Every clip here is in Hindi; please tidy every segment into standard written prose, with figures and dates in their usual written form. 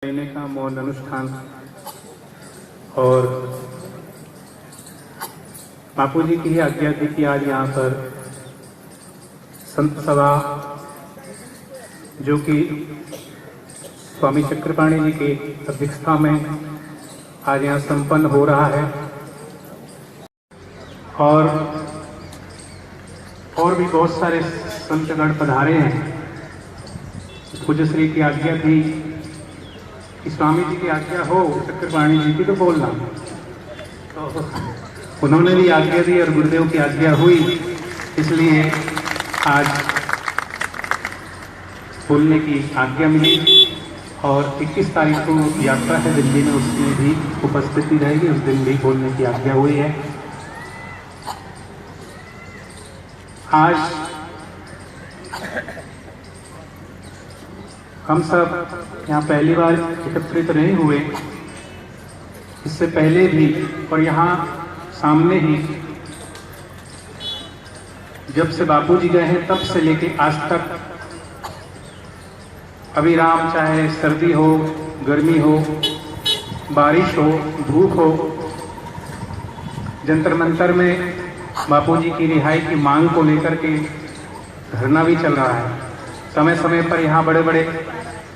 महीने का मौन अनुष्ठान और बापू जी की आज्ञा थी कि आज यहाँ पर संत सभा जो कि स्वामी चक्रपाणी जी की अध्यक्षता में आज यहाँ संपन्न हो रहा है और भी बहुत सारे संतगण पधारे हैं। पूज्य श्री की आज्ञा थी कि स्वामी जी की आज्ञा हो, चक्रपाणी जी की तो बोलना, तो उन्होंने भी आज्ञा दी और गुरुदेव की आज्ञा हुई, इसलिए आज बोलने की आज्ञा मिली। और 21 तारीख को यात्रा है दिल्ली में, उसमें भी उपस्थिति रहेगी, उस दिन भी बोलने की आज्ञा हुई है। आज हम सब यहाँ पहली बार एकत्रित नहीं हुए, इससे पहले भी और यहाँ सामने ही जब से बापू जी गए हैं तब से लेके आज तक अविराम, चाहे सर्दी हो, गर्मी हो, बारिश हो, धूप हो, जंतर मंतर में बापू जी की रिहाई की मांग को लेकर के धरना भी चल रहा है। समय समय पर यहाँ बड़े बड़े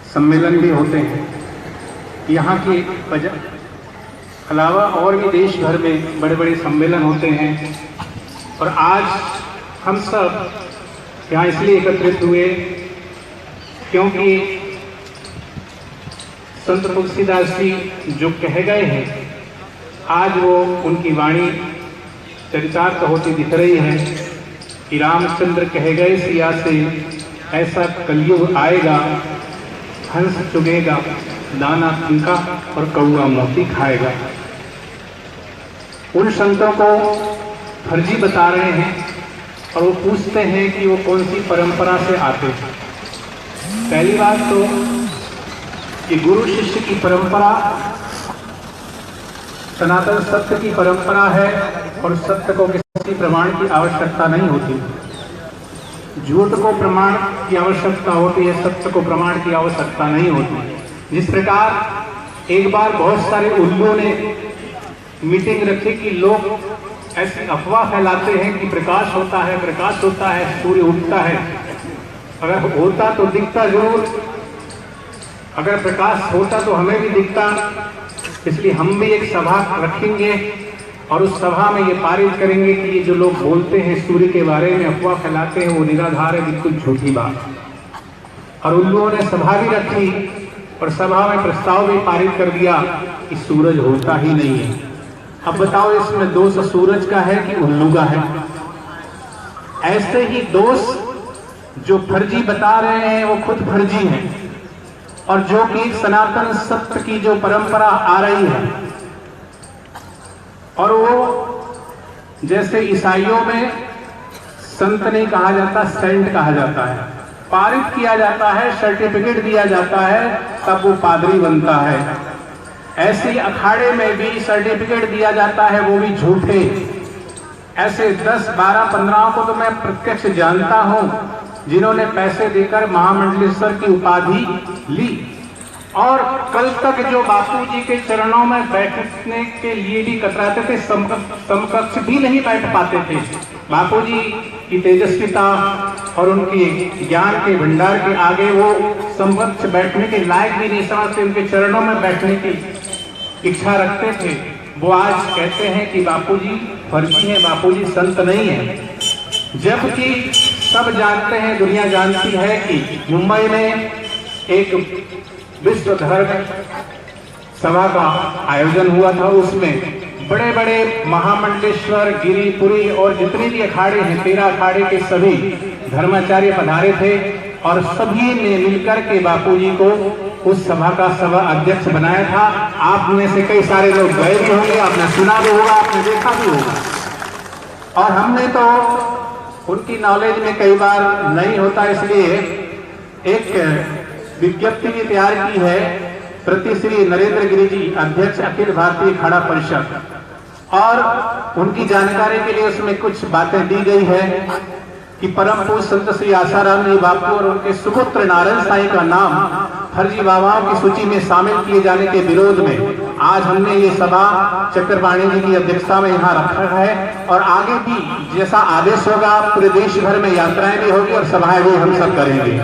सम्मेलन भी होते हैं। यहाँ के अलावा और भी देश भर में बड़े बड़े सम्मेलन होते हैं। और आज हम सब यहाँ इसलिए एकत्रित हुए क्योंकि संत तुलसीदास जी जो कह गए हैं, आज वो उनकी वाणी चरितार्थ होती दिख रही है कि रामचंद्र कह गए सिया से, ऐसा कलयुग आएगा, हंस चुगेगा, दाना तिनका और कौआ मोती खाएगा। उन संतों को फर्जी बता रहे हैं और वो पूछते हैं कि वो कौन सी परंपरा से आते हैं। पहली बात तो कि गुरु शिष्य की परंपरा सनातन सत्य की परंपरा है और सत्य को किसी प्रमाण की आवश्यकता नहीं होती। झूठ को प्रमाण की आवश्यकता होती है, सत्य को प्रमाण की आवश्यकता नहीं होती। जिस प्रकार एक बार बहुत सारे उल्लुओं ने मीटिंग रखी कि लोग ऐसी अफवाह फैलाते हैं कि प्रकाश होता है, प्रकाश होता है, सूर्य उगता है। अगर होता तो दिखता जरूर, अगर प्रकाश होता तो हमें भी दिखता। इसलिए हम भी एक सभा रखेंगे और उस सभा में ये पारित करेंगे कि ये जो लोग बोलते हैं सूर्य के बारे में, अफवाह फैलाते हैं, वो निराधार है, बिल्कुल झूठी बात। और उन लोगों ने सभा भी रखी और सभा में प्रस्ताव भी पारित कर दिया कि सूरज होता ही नहीं है। अब बताओ इसमें दोष सूरज का है कि उल्लू का है? ऐसे ही दोष जो फर्जी बता रहे हैं वो खुद फर्जी हैं, और जो कि सनातन सत्य की जो परंपरा आ रही है, और वो जैसे ईसाइयों में संत नहीं कहा जाता, सेंट कहा जाता है, पारित किया जाता है, सर्टिफिकेट दिया जाता है, तब वो पादरी बनता है। ऐसे ही अखाड़े में भी सर्टिफिकेट दिया जाता है, वो भी झूठे। ऐसे 10, 12, 15 को तो मैं प्रत्यक्ष जानता हूं जिन्होंने पैसे देकर महामंडलेश्वर की उपाधि ली और कल तक जो बापू जी के चरणों में बैठने के लिए भी कतराते थे, समकक्ष भी नहीं बैठ पाते थे। बापू जी की तेजस्विता और उनकी ज्ञान के भंडार के आगे वो समकक्ष बैठने के लायक भी नहीं समझते, उनके चरणों में बैठने की इच्छा रखते थे। वो आज कहते हैं कि बापू जी फर्जी है, बापू जी संत नहीं है। जबकि सब जानते हैं, दुनिया जानती है कि मुंबई में एक विश्व धर्म सभा का आयोजन हुआ था। उसमें बड़े बड़े महामंडलेश्वर, गिरिपुरी और जितने भी अखाड़े हैं, 13 अखाड़े के सभी धर्माचार्य पधारे थे और सभी ने मिलकर के बापू जी को उस सभा का सभा अध्यक्ष बनाया था। आप में से कई सारे लोग गए भी होंगे, आपने सुना भी होगा, आपने देखा भी होगा। और हमने तो उनकी नॉलेज में कई बार नहीं होता, इसलिए एक विज्ञप्ति भी तैयार की है प्रति श्री नरेंद्र गिरी जी, अध्यक्ष अखिल भारतीय अखाड़ा परिषद, और उनकी जानकारी के लिए उसमें कुछ बातें दी गई है कि परम पूज्य संत श्री आसाराम जी बापू और उनके सुपुत्र नारायण साईं का नाम फर्जी बाबाओं की सूची में शामिल किए जाने के विरोध में आज हमने ये सभा चक्रपाणी जी की अध्यक्षता में यहाँ रखा है और आगे भी जैसा आदेश होगा पूरे देश भर में यात्राएं भी होगी और सभाएं भी हम सब करेंगे।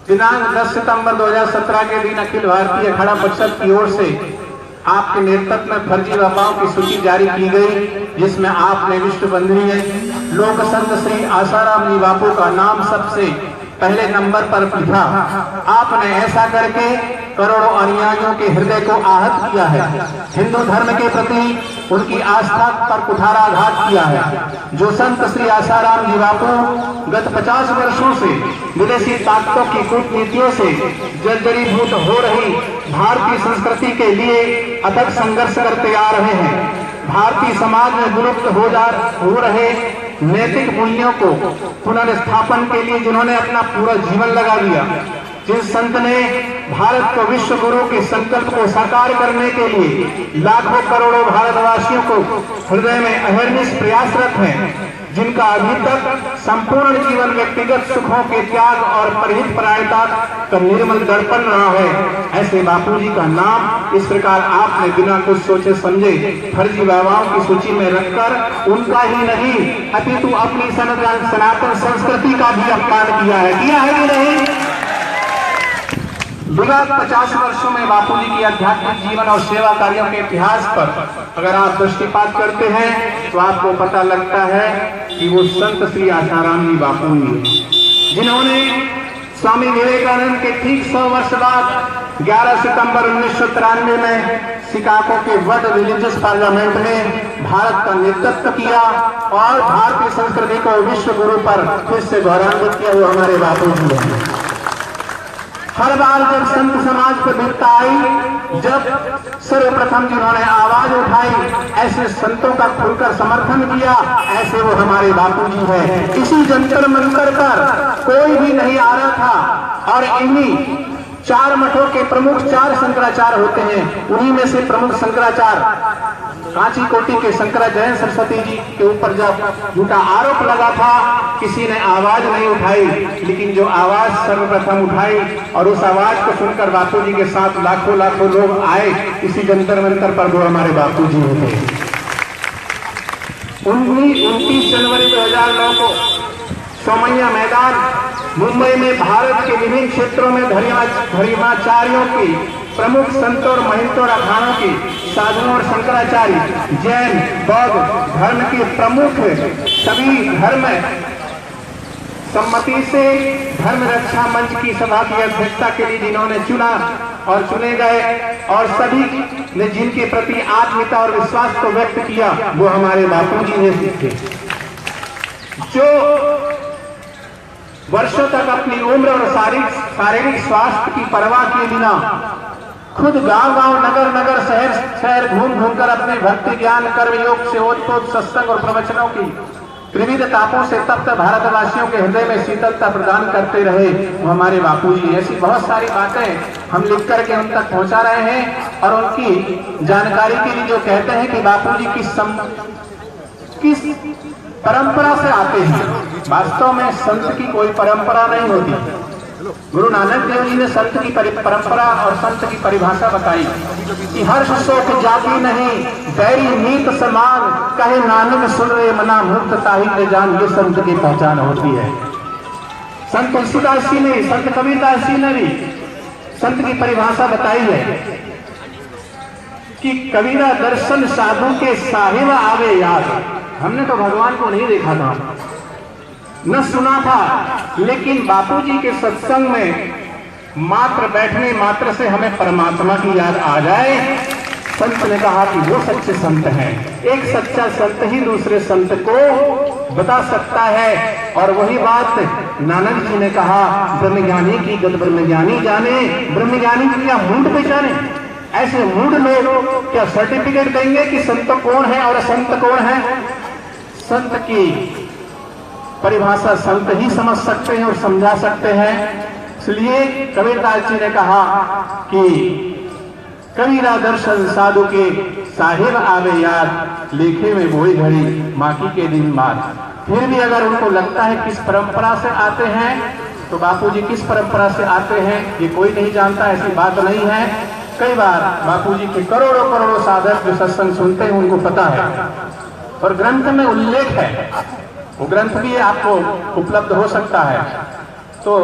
दिनांक 10 सितंबर 2017 के दिन अखिल भारतीय अखाड़ा परिषद की ओर से आपके नेतृत्व में फर्जी बाबाओं की सूची जारी की गई, जिसमें आपने विश्व वंदनीय लोक संत श्री आसाराम जी बापू का नाम सबसे पहले नंबर पर लिखा। आपने ऐसा करके करोड़ों अनुयायियों के हृदय को आहत किया है, हिंदू धर्म के प्रति उनकी आस्था पर कुठाराघात किया है। जो संत श्री आसाराम जी बापू गत 50 वर्षों से विदेशी ताकतों की कूटनीतियों से जर्जरीभूत हो रही भारतीय संस्कृति के लिए अथक संघर्ष करते आ रहे हैं, भारतीय समाज में विलुप्त हो रहे नैतिक मूल्यों को पुनर्स्थापन के लिए जिन्होंने अपना पूरा जीवन लगा दिया, जिन संत ने भारत को विश्व गुरु के संकल्प को साकार करने के लिए लाखों करोड़ों भारतवासियों को हृदय में अहर्निश प्रयासरत हैं, जिनका अभी तक संपूर्ण जीवन व्यक्तिगत सुखों के त्याग और परहित परायणता का निर्मल दर्पण रहा है, ऐसे बापूजी का नाम इस प्रकार आपने बिना कुछ सोचे समझे फर्जी बाबाओं की सूची में रखकर उनका ही नहीं अपितु अपनी सनातन संस्कृति का भी अपमान किया है कि नहीं। विगत 50 वर्षों में बापूजी की आध्यात्मिक जीवन और सेवा कार्यों के इतिहास पर अगर आप दृष्टिपात करते हैं तो आपको पता लगता है कि वो संत श्री आसाराम जी बापू जी जिन्होंने स्वामी विवेकानंद के ठीक 100 वर्ष बाद 11 सितंबर 1993 में शिकागो के वर्ल्ड रिलीजियस पार्लियामेंट में भारत का नेतृत्व किया और भारतीय संस्कृति को विश्व गुरु पर फिर से गौरवान्वित किया, वो हमारे बापू जी हैं। हर बार जब संत समाज पर विपत्ति आई, जब सर्वप्रथम जिन्होंने आवाज उठाई, ऐसे संतों का खुलकर समर्थन किया, ऐसे वो हमारे बापूजी हैं। इसी जंतर मंतर पर कोई भी नहीं आ रहा था और इन्हीं 4 मठों के प्रमुख 4 शंकराचार्य होते हैं, उन्हीं में से प्रमुख शंकराचार्य कांची कोटि के शंकराचार्य सरस्वती जी के ऊपर जब झूठा आरोप लगा था, किसी ने आवाज नहीं उठाई, लेकिन जो आवाज सर्वप्रथम उठाई और उस आवाज को सुनकर बापू जी के साथ लाखों लाखों लोग आए इसी जंतर मंतर पर, वो हमारे बापू जी होते। 29 जनवरी 2009 को सोमैया मैदान मुंबई में भारत के विभिन्न क्षेत्रों में धर्माचार्यों की प्रमुख संतों और महंतों और अखाड़ों की साधुओं और शंकराचार्य जैन बौद्ध धर्म के प्रमुख सभी धर्म सम्मति से धर्म रक्षा मंच की सभा की अध्यक्षता के लिए जिन्होंने चुना और चुने गए और सभी ने जिनके प्रति आत्मीयता और विश्वास को व्यक्त किया, वो हमारे बापू जी ने, जो वर्षों तक अपनी उम्र और शारीरिक स्वास्थ्य की परवाह किए बिना खुद गांव-गांव नगर-नगर शहर घूम कर अपने भक्ति ज्ञान कर्म योग से ओतप्रोत सत्संग और प्रवचनों की त्रिविध तापों से तप्त भारतवासियों के हृदय में शीतलता प्रदान करते रहे, वो हमारे बापूजी। ऐसी बहुत सारी बातें हम लिख करके उन तक पहुंचा रहे हैं और उनकी जानकारी के लिए जो कहते हैं कि बापूजी किस परंपरा से आते हैं, वास्तव में संत की कोई परंपरा नहीं होती। गुरु नानक देव जी ने संत की परंपरा और संत की परिभाषा बताई कि हर्ष शोक जाति नहीं, बैरी नीत समान, कहे नानक सुन रे मना, मुक्त ताही के जान, ये संत की पहचान होती है। संत तुलसीदास जी ने, संत कबीरदास जी ने भी संत की परिभाषा बताई है कि कबीरा दर्शन साधु के साहिब आवे याद। हमने तो भगवान को नहीं देखा था, न सुना था, लेकिन बापूजी के सत्संग में मात्र बैठने मात्र से हमें परमात्मा की याद आ जाए। संत ने कहा कि वो सच्चे संत हैं। एक सच्चा संत ही दूसरे संत को बता सकता है और वही बात नानक जी ने कहा, ब्रह्मज्ञानी की गत ब्रह्मज्ञानी जाने, ब्रह्मज्ञानी की क्या मूड पहचाने। ऐसे मूड लोग क्या सर्टिफिकेट देंगे कि संत कौन है और असंत कौन है। संत की परिभाषा संत ही समझ सकते हैं और समझा सकते हैं। इसलिए कबीरदास जी ने कहा कि कबीरा दर्शन साधु के साहिब आवे याद, लेखे में वही घड़ी माकी के दिन बाद। फिर भी अगर उनको लगता है किस परंपरा से आते हैं, तो बापूजी किस परंपरा से आते हैं ये कोई नहीं जानता, ऐसी बात नहीं है। कई बार बापूजी के करोड़ों करोड़ों साधक जो सत्संग सुनते हैं उनको पता है, और ग्रंथ में उल्लेख है, वो ग्रंथ भी आपको उपलब्ध हो सकता है। तो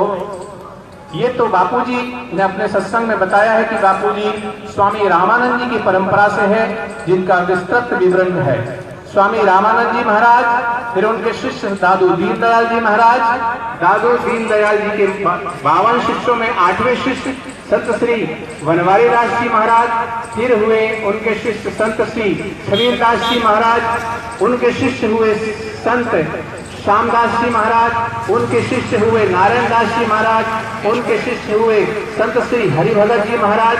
ये तो बापूजी ने अपने सत्संग में बताया है कि बापूजी स्वामी रामानंद जी की परंपरा से है, जिनका विस्तृत विवरण है। स्वामी रामानंद जी महाराज, फिर उनके शिष्य दादू दीनदयाल जी महाराज। दादू दीनदयाल जी के 52 शिष्यों में 8वें शिष्य संत श्री वनवारी दास जी महाराज। फिर हुए उनके शिष्य संत श्री छबीर दास जी महाराज। उनके शिष्य हुए संत श्यामदास जी महाराज। उनके शिष्य हुए नारायण दास जी महाराज। उनके शिष्य हुए संत श्री हरिभगत जी महाराज।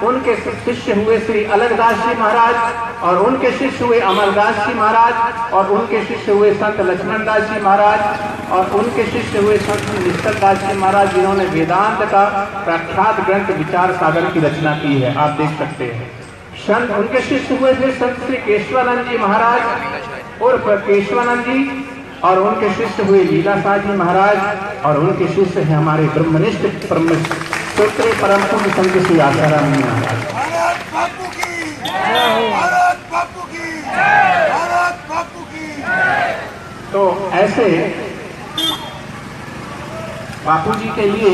उनके शिष्य हुए श्री अलगदास जी महाराज, और उनके शिष्य हुए अमरदास जी महाराज, और उनके शिष्य हुए संत लक्ष्मण दास जी महाराज, और उनके शिष्य हुए संत निश्चल दास जी महाराज, जिन्होंने वेदांत का प्रख्यात ग्रंथ विचार सागर की रचना की है, आप देख सकते हैं। संत उनके शिष्य हुए थे संत श्री केशवानंद जी महाराज और केशवानंद जी, और उनके शिष्य हुए लीलाशाह जी महाराज, और उनके शिष्य हैं हमारे ब्रह्मनिष्ठ सूत्री परम पूज्य संत श्री आसाराम जी महाराज। भारत बापू की जय, भारत बापू की जय, भारत बापू की जय। तो ऐसे बापू जी के लिए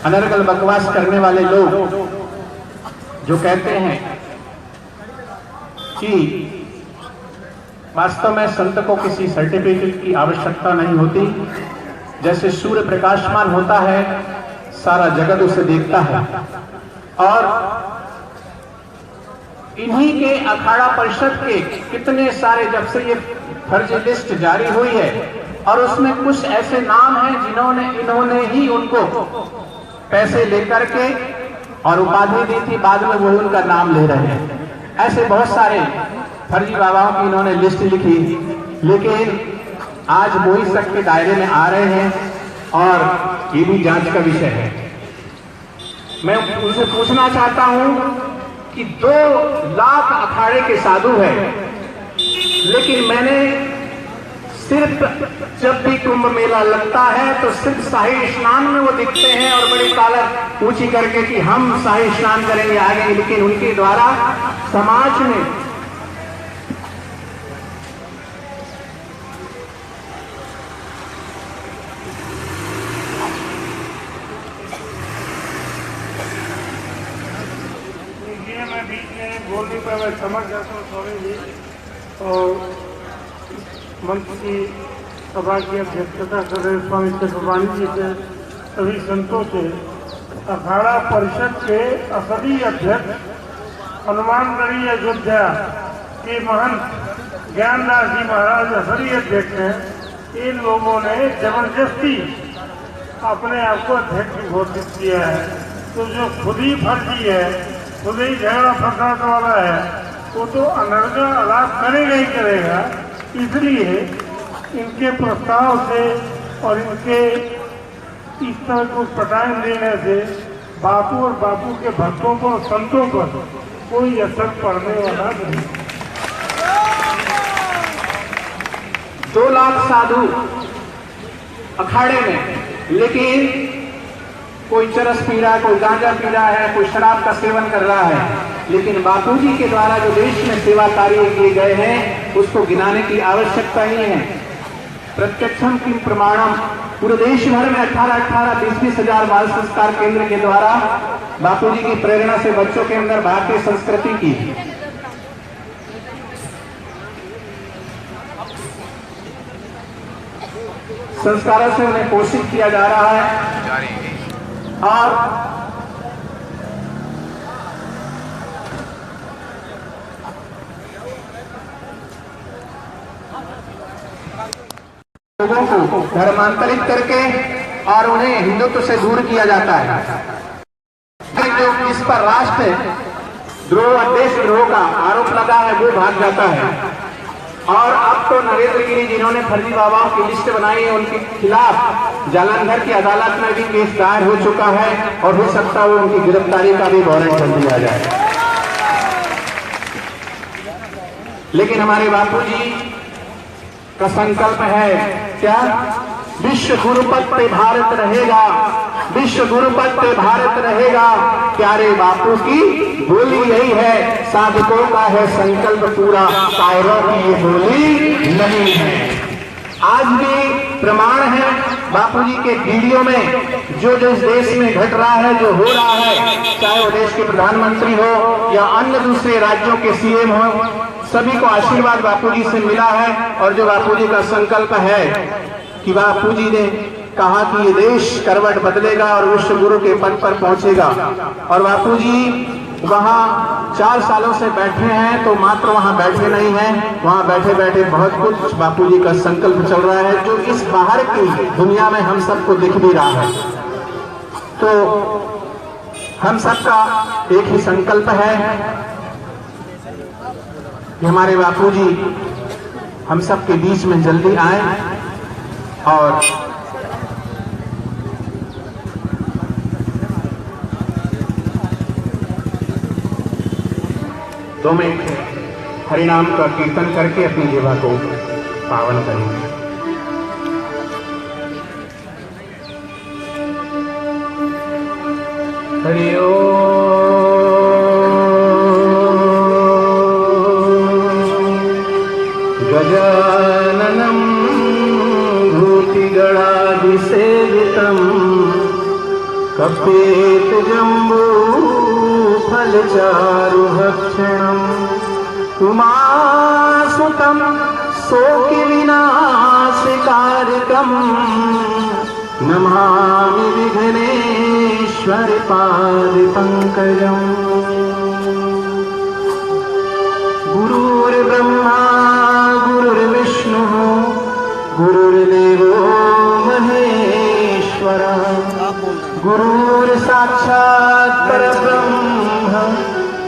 अनर्गल बकवास करने वाले लोग जो कहते हैं कि वास्तव में संत को kiसी सर्टिफिकेट की आवश्यकता नहीं होती, जैसे सूर्य प्रकाशमान होता है सारा जगत उसे देखता है, और इन्हीं के अखाड़ा परिषद के कितने सारे, जब से ये फर्जी लिस्ट जारी हुई है, और उसमें कुछ ऐसे नाम हैं इन्होंने ही उनको पैसे लेकर के और उपाधि दी थी, बाद में वही उनका नाम ले रहे हैं। ऐसे बहुत सारे फर्जी बाबाओं की इन्होंने लिस्ट लिखी, लेकिन आज वही शक के दायरे में आ रहे हैं, और ये भी जांच का विषय है। मैं उनसे पूछना चाहता हूं कि 2 लाख अखाड़े के साधु हैं, लेकिन मैंने सिर्फ जब भी कुंभ मेला लगता है तो सिर्फ शाही स्नान में वो दिखते हैं, और बड़ी कालर ऊंची करके कि हम शाही स्नान करेंगे आगे, लेकिन उनके द्वारा समाज में बोलने पर मैं समझ जाता हूँ स्वामी जी, और मंच की सभा की अध्यक्षता कर रहे स्वामी चक्रवाणी जी से, सभी संतों से, अखाड़ा परिषद के असली अध्यक्ष हनुमानगढ़ी अयोध्या के महंत ज्ञानदास जी महाराज असली अध्यक्ष हैं। इन लोगों ने जबरदस्ती अपने आप को अध्यक्ष घोषित किया है, तो जो खुद ही फर्जी है, खुद ही झगड़ा फसाद वाला है, वो तो अनर्गल अलाप करेगा ही करेगा। इसलिए इनके प्रस्ताव से और इनके इस तरह को पटान देने से बापू और बापू के भक्तों पर, संतों पर कोई असर पड़ने वाला नहीं। 2 लाख साधु अखाड़े में, लेकिन कोई चरस पी रहा है, कोई गांजा पी रहा है, कोई शराब का सेवन कर रहा है, लेकिन बापूजी के द्वारा जो देश में सेवा कार्य किए गए हैं उसको गिनाने की आवश्यकता ही है। प्रत्यक्षम किम प्रमाणम, पूरे देश भर में 18-18, 20-20 हजार बाल संस्कार केंद्र के द्वारा बापूजी की प्रेरणा से बच्चों के अंदर भारतीय संस्कृति की संस्कारों से उन्हें पोषित किया जा रहा है। और लोगों को धर्मांतरित करके और उन्हें हिंदुत्व से दूर किया जाता है। जो इस पर राष्ट्र द्रोह और देशद्रोह का आरोप लगा है वो भाग जाता है। और अब तो नरेंद्र गिरी जिन्होंने फर्जी बाबाओं की लिस्ट बनाई है उनके खिलाफ जालंधर की अदालत में भी केस दायर हो चुका है और हो सकता है वो उनकी गिरफ्तारी का भी वारंट कर दिया जाए। लेकिन हमारे बापूजी का संकल्प है क्या? विश्व गुरुपत्य भारत रहेगा, विश्व गुरुपत्य भारत रहेगा। प्यारे बापू की बोली यही है, साधकों का है संकल्प पूरा, कायरों की ये बोली नहीं है। आज भी प्रमाण है बापूजी के वीडियो में जो जो इस देश में घट रहा है, जो हो रहा है, चाहे वो देश के प्रधानमंत्री हो या अन्य दूसरे राज्यों के सीएम हो, सभी को आशीर्वाद बापूजी से मिला है। और जो बापूजी का संकल्प है कि बापूजी ने कहा कि ये देश करवट बदलेगा और विश्व गुरु के पद पर पहुंचेगा, और बापूजी वहां 4 सालों से बैठे हैं, तो मात्र वहां बैठे नहीं हैं, वहां बैठे बैठे बहुत कुछ बापूजी का संकल्प चल रहा है जो इस बाहर की दुनिया में हम सबको दिख भी रहा है। तो हम सबका एक ही संकल्प है कि हमारे बापूजी हम सबके बीच में जल्दी आए और दो मिनट हरिनाम का कीर्तन करके अपनी जीवा को पावन करेंगे। हरि ओम। गजाननं भूतिगणाभिसेवितं कपेतजम्बू फलचारुभक्षणम् उमासुतं शोकविनाशकारकम् नमामि विघ्नेश्वर पादपङ्कजम्। गुरुर्ब्रह्मा गुरुर्विष्णुः गुरुर्देवो महेश्वरः गुरुर्साक्षात् परब्रह्म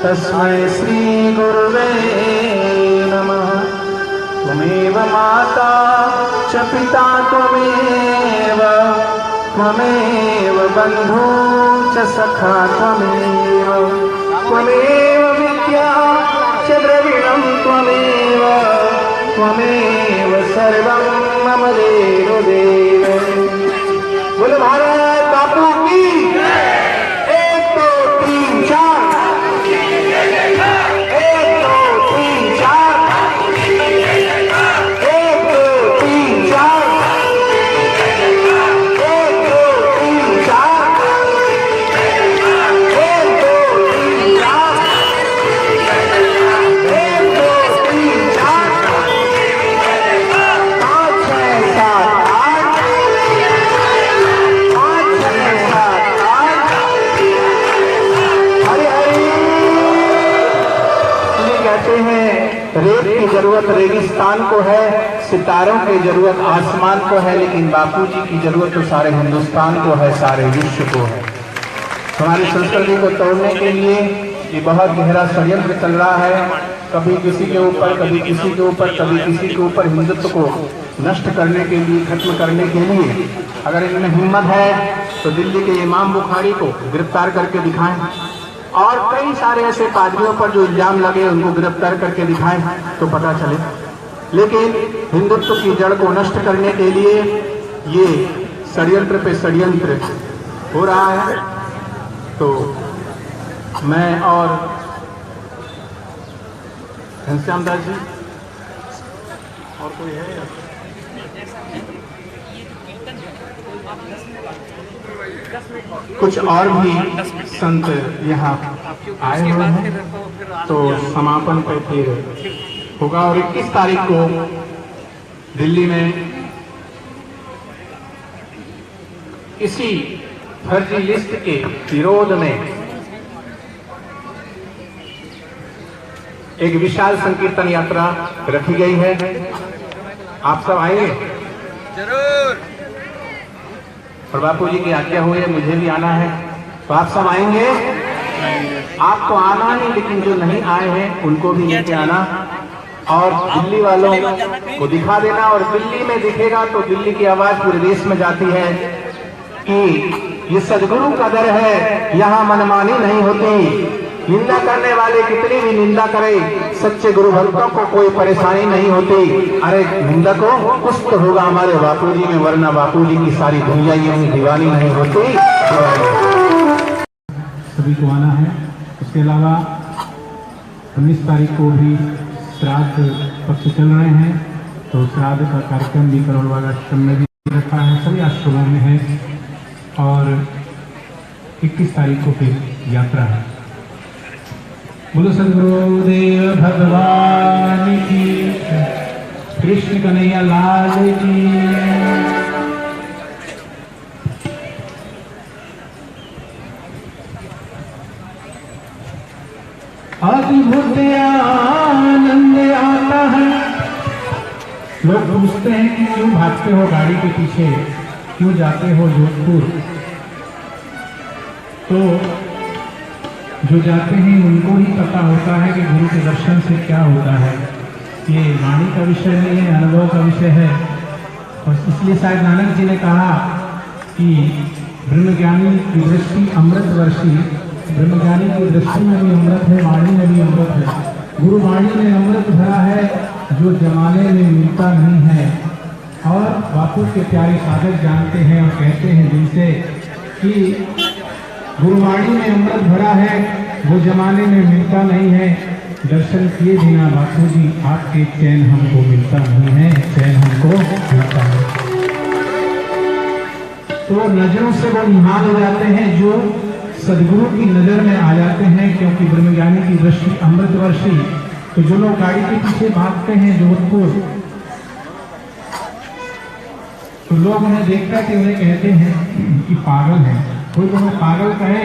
तस्मै श्री गुरुवे नमः। त्वमेव माता च पिता त्वमेव बन्धु च सखा त्वमेव विद्या च द्रविणं त्वमेव सर्वं मम देव देव। बोल भारत बापू की 1 2 3 4 1 2 3 4 1 2 3 4 1 2 3 4 1 2 3 4 1 2 3 4 5 6 7 8 5 6 7 8 हरि हरि। ये कहते हैं रेत की जरूरत रेगिस्तान को है, सितारों की जरूरत आसमान को है, लेकिन बापूजी की जरूरत तो सारे हिंदुस्तान को है, सारे विश्व को है। हमारी संस्कृति को तोड़ने के लिए ये बहुत गहरा षड्यंत्र चल रहा है, कभी किसी के ऊपर, कभी किसी के ऊपर, कभी किसी के ऊपर, हिंदुत्व को नष्ट करने के लिए, खत्म करने के लिए। अगर इनमें हिम्मत है तो दिल्ली के इमाम बुखारी को गिरफ्तार करके दिखाएं, और कई सारे ऐसे पादरियों पर जो इल्जाम लगे उनको गिरफ्तार करके दिखाएं तो पता चले। लेकिन हिंदुत्व की जड़ को नष्ट करने के लिए ये षड्यंत्र पे षड्यंत्र हो रहा है। तो मैं और घनश्याम दास जी और कोई है कुछ और भी संत यहाँ आए हुए हैं, तो समापन पर फिर होगा। और 21 तारीख को दिल्ली में इसी फर्जी लिस्ट के विरोध में एक विशाल संकीर्तन यात्रा रखी गई है। आप सब आएंगे जरूर। और बापू जी की आज्ञा हुई है मुझे भी आना है, तो आप सब आएंगे। आपको आना नहीं, लेकिन जो नहीं आए हैं उनको भी लेके आना और दिल्ली वालों को दिखा देना। और दिल्ली में दिखेगा तो दिल्ली की आवाज पूरे देश में जाती है कि ये सदगुरु का दर है, यहाँ मनमानी नहीं होती। निंदा करने वाले कितनी भी निंदा करे, सच्चे गुरु भक्तों को कोई परेशानी नहीं होती। अरे निंदको कुछ तो होगा हमारे बापूजी में, वरना बापूजी की सारी दुनिया यूं दीवानी नहीं होती। सभी को आना है। उसके अलावा 19 तारीख को भी श्राद्ध पक्ष चल रहे हैं, तो श्राद्ध का कार्यक्रम भी करोड़बाग आश्रम में भी रखा है, सभी आश्रमों में है। और 21 तारीख को फिर यात्रा है। बोलो सद्गुरुदेव भगवान की, कृष्ण कन्हैया लाल की। अद्भुत आनंद आता है। लोग पूछते हैं कि क्यों भागते हो गाड़ी के पीछे, क्यों जाते हो जोधपुर? तो जो जाते हैं उनको ही पता होता है कि गुरु के दर्शन से क्या होता है। ये वाणी का विषय नहीं है, अनुभव का विषय है। और इसलिए शायद नानक जी ने कहा कि ब्रह्मज्ञानी की दृष्टि अमृत वर्षी, ब्रह्मज्ञानी की दृष्टि में भी अमृत है, वाणी में भी अमृत है। गुरु वाणी में अमृत भरा है जो जमाने में मिलता नहीं है। और बापू के प्यारे साधक जानते हैं और कहते हैं जिनसे कि गुरुवाणी में अमृत भरा है, वो जमाने में मिलता नहीं है। दर्शन किए बिना बापू जी आपके चैन हमको मिलता नहीं है, चैन हमको मिलता है। तो नजरों से वो निहाल हो जाते हैं जो सदगुरु की नजर में आ जाते हैं, क्योंकि ब्रह्मज्ञानी की दृष्टि अमृतवर्षी। तो जो लोग गाड़ी के पीछे भागते हैं जोधपुर, तो लोग उन्हें देखकर के उन्हें कहते हैं कि पागल है। कोई तुम्हें पागल कहे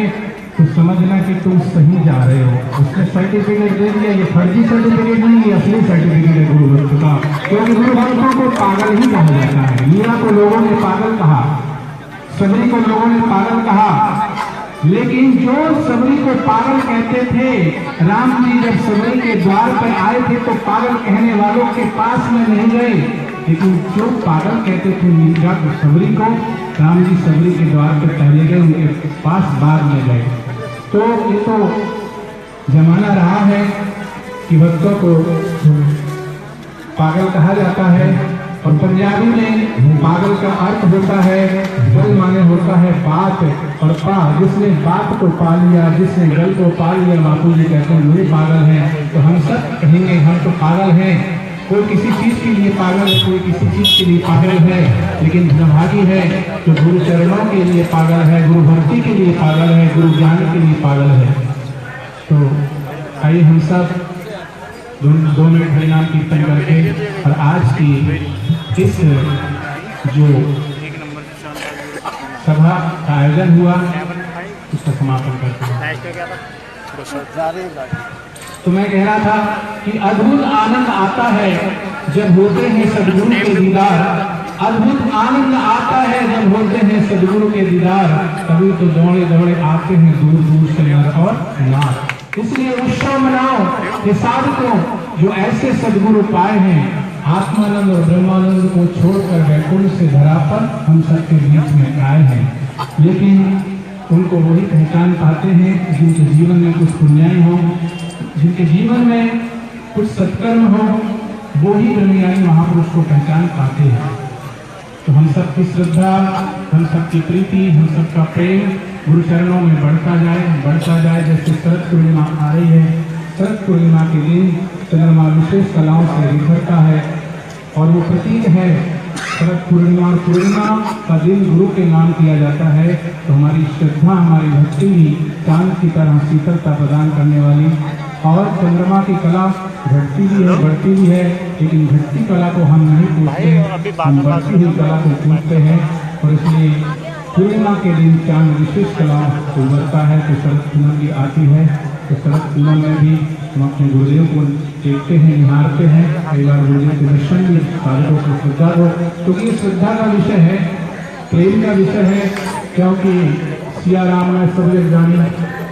तो समझना कि तुम सही जा रहे हो। उसने सर्टिफिकेट दे दिया, ये फर्जी सर्टिफिकेट नहीं, ये असली सर्टिफिकेट है गुरु भक्त का। क्योंकि गुरु भक्तों को पागल ही कहा जाता है। मीरा को लोगों ने पागल कहा, सबरी को लोगों ने पागल कहा, लेकिन जो सबरी को पागल कहते थे, राम जी जब सबरी के द्वार पर आए थे तो पागल कहने वालों के पास में नहीं गए, लेकिन जो पागल कहते थे मीरा को सबरी को, राम जी सबरी के द्वार पर पहले गए, उनके पास बाद में गए। तो ये तो जमाना रहा है कि भक्तों को पागल कहा जाता है। और पंजाबी में पागल का अर्थ होता है, गल माने होता है बात, और पा, जिसने बात को पा लिया, जिसने गल को पा लिया, बापू जी कहते हैं ये पागल है। तो हम सब कहेंगे हम तो पागल हैं। कोई किसी चीज के लिए पागल है, कोई किसी चीज के लिए पागल है, लेकिन धर्मभागी है जो गुरु चरणों के लिए पागल है, गुरु भक्ति के लिए पागल है, गुरु ज्ञान के लिए पागल है। तो आइए हम सब 2 मिनट हरिनाम कीर्तन करके और आज की इस जो सभा का आयोजन हुआ उसका समापन करते हैं। तो मैं कह रहा था कि अद्भुत आनंद आता है जब होते हैं सदगुरु के दीदार। अद्भुत आनंद आता है जब होते हैं सदगुरु के दीदार। कभी तो दौड़े दौड़े आते हैं दूर दूर से नर और नार। इसलिए उत्सव मनाओ ये साधकों जो ऐसे सदगुरु पाए हैं। आत्मानंद और ब्रह्मानंद को छोड़कर वैकुंठ से धरा पर हम सबके बीच में आए हैं, लेकिन उनको वही पहचान पाते हैं जिनके जीवन में कुछ पुण्याई हो, जिनके जीवन में कुछ सत्कर्म हो, वो ही ब्रह्मज्ञानी महापुरुष को पहचान पाते हैं। तो हम सबकी श्रद्धा, हम सबकी प्रीति, हम सबका प्रेम गुरु चरणों में बढ़ता जाए। जैसे शरद पूर्णिमा आ रही है, शरद पूर्णिमा के दिन चंद्रमा विशेष कलाओं से निखरता है और वो प्रतीक है शरद पूर्णिमा। और पूर्णिमा का दिन गुरु के नाम किया जाता है। तो हमारी श्रद्धा, हमारी भक्ति भी चांद की तरह शीतलता प्रदान करने वाली। और चंद्रमा की कला घटती भी है, बढ़ती भी है, लेकिन घटती कला को हम नहीं पूछते, हम बढ़ती हुई कला को पूछते हैं। और इसलिए पूर्णिमा के दिन चांद विशेष कला उभरता है। तो शरद पूनम आती है, तो शरद पूनम में भी हम अपने गुरुदेव को देखते हैं, निहारते हैं। कई बार गुरुदेव के दर्शन भी साधकों को श्रद्धा हो, क्योंकि ये श्रद्धा का विषय है, प्रेम का विषय है। क्योंकि सिया राम में सब जग जानी,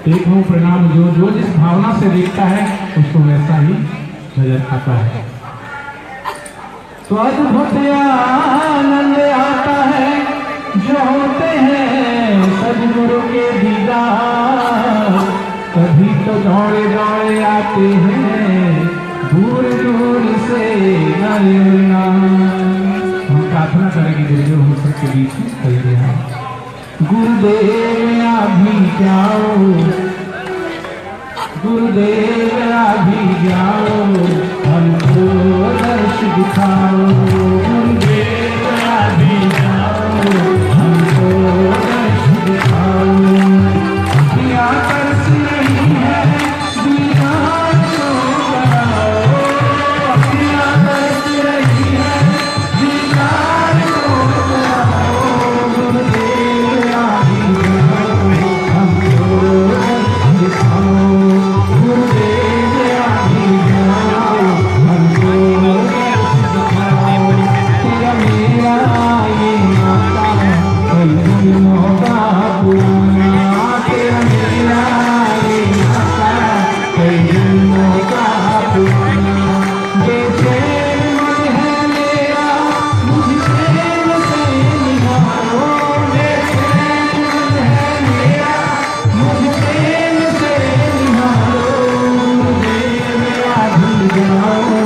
देखो प्रणाम जो जिस भावना से देखता है उसको वैसा ही नजर आता है। तो अद्भुत आनंद आता है जो होते हैं सदगुरु के दीदार। कभी तो दौड़े दौड़े आते हैं दूर दूर से हम प्रार्थना करेंगे गुरुदेव हम सबके बीच में खड़े हैं। गुरुदेव अभी जाओ, गुरुदेव अभी जाओ, हमको दर्श दिखाओ। गुरुदेव अभी जाओ, हमको दर्श दिखाओ। दुनिया तरस रही है, दीदार को कराओ। दुनिया तरस रही है, दीदार को कराओ। गुरुदेव अभी जाओ, हमको दर्श दिखाओ। गुरुदेव अभी जाओ, हमको दर्श दिखाओ। तेरा मेरा ये नाता कई जन्मों का पुराना। तेरा मेरा ये नाता कई जन्मों का पुराना। जैसे मन है मेरा मुझसे से निहारो। जैसे मन है मेरा मुझसे से निहारो। गुरुदेव अभी जाओ,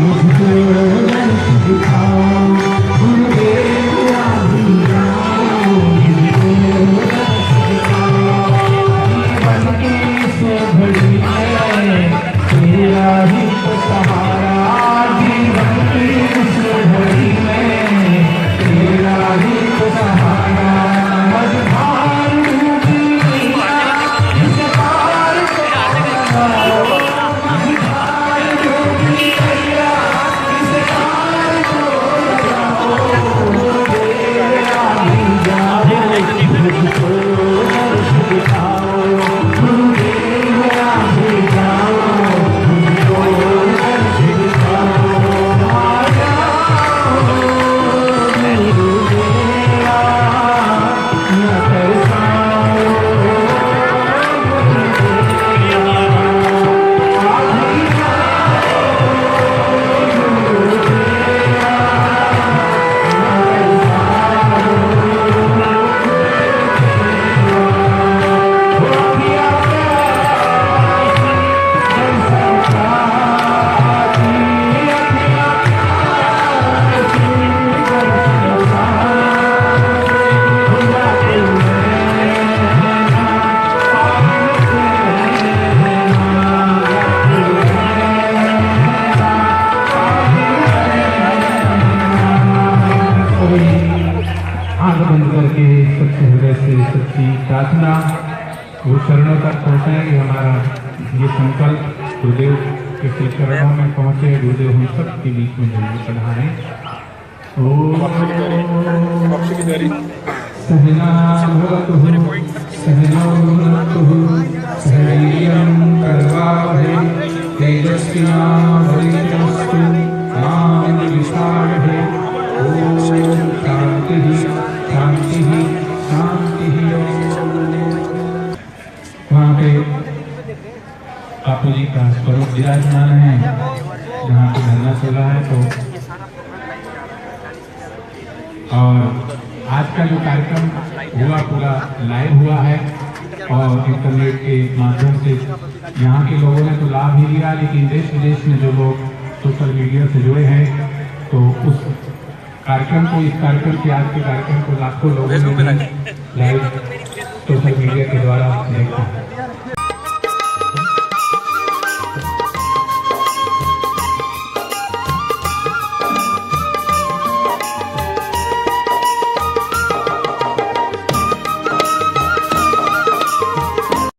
मुझको दर्श दिखाओ। गुरुदेव अभी जाओ, मुझको दर्श दिखाओ। जीवन की इस घड़ी में तेरा ही तो सहारा। जीवन की इस घड़ी में तेरा ही तो सहारा। मझधार डूबी नैया, इस पार को लगाओ। मझधार डूबी नैया, इस पार को लगाओ। गुरुदेव अभी जाओ, मुझको दर्श दिखाओ। गुरुदेव अभी जाओ, मुझको दर्श दिखाओ। आ जाओ गुरुदेवा, न तरसाओ। आंख बंद करके सच्चे हृदय से सच्ची प्रार्थना वो चरणों तक पहुँचे कि हमारा ये संकल्प गुरुदेव के श्री चरणों में पहुँचे। गुरुदेव हम सबके बीच में जरूर पढ़ाएं। सहना भवतु सहनो भुनक्तु सहवीर्यं करवावहै तेजस्विनावधीतमस्तु मा विद्विषावहै। ओम शांति शांति शांति। वहाँ पे बापू जी का स्वरूप विराजमान है जहाँ पे धरना चल रहा है। तो और आज का जो कार्यक्रम हुआ पूरा लाइव हुआ है और इंटरनेट के माध्यम से यहाँ के लोगों ने तो लाभ ही लिया, लेकिन देश विदेश में जो लोग सोशल मीडिया से जुड़े हैं तो उस कार्यक्रम को, इस कार्यक्रम के आज के कार्यक्रम को लाखों लोगों ने लाइव सोशल मीडिया के द्वारा देखा।